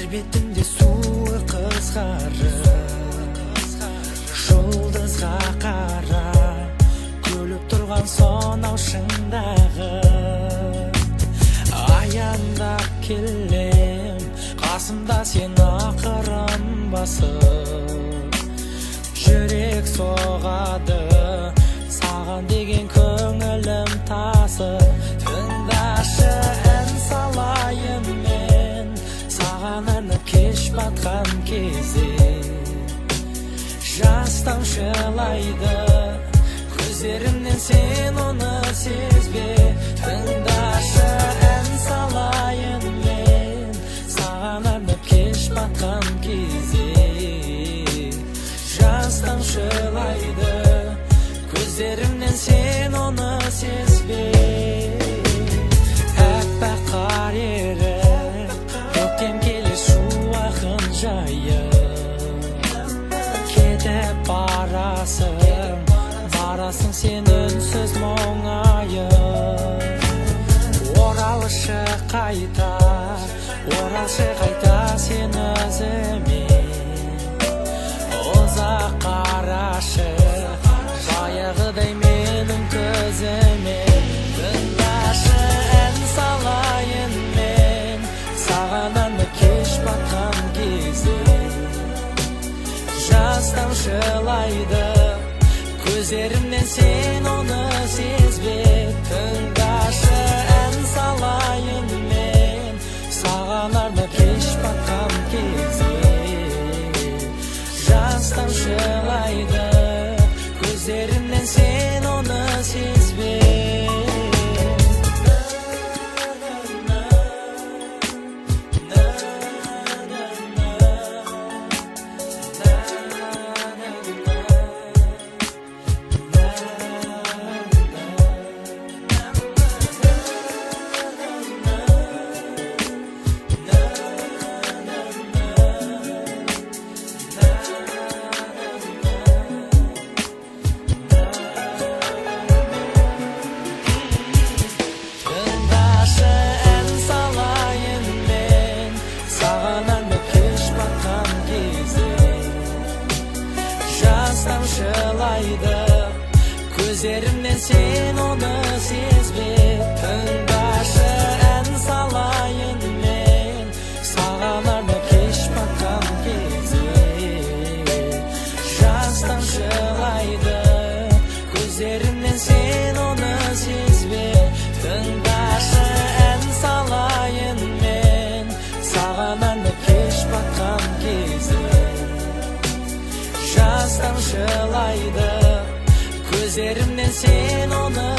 бетімде суы қызғарып, жұлдызға қара күліп тұрған сонау шыңдағы. Аяңдап келем, қасымда сен ақырын басып, жүрек соғады, саған деген көңілім тасып. Тыңдашы, ән салайын мен саған арнап кеш батқан кезде. Жас тамшылайды көздерімнен, сен оны сезбе. Тыңдашы, ән салайын мен саған арнап кеш батқан кезде. Жас тамшылайды көздерімнен, сен оны сезбе. Әппақ қар еріп, көктем келе шуағын жайып, кетіп барасың сен үнсіз мұңайып. Оралшы қайта сен өзіме, ұзақ қарашы баяғыдай менің көзіме. Тыңдашы, ән салайын мен саған арнап кеш батқан кезде. Жас тамшылайды көздерімнен, сен оны сезбе. Тыңдашы, ән салайын мен саған арнап кеш батқан кезде. Жас тамшылайды көздерімнен, сен оны сезбе. Тамшылайды көздерімнен, сен оны сезбе. Тыңдашы, ән салайын мен саған арнап кеш батқан кезде. Жас тамшылайды көздерімнен, сен оны сезбе. Тыңдашы, ән салайын мен саған арнап кеш батқан кезде. Жас тамшылайды көздерімнен, сен оны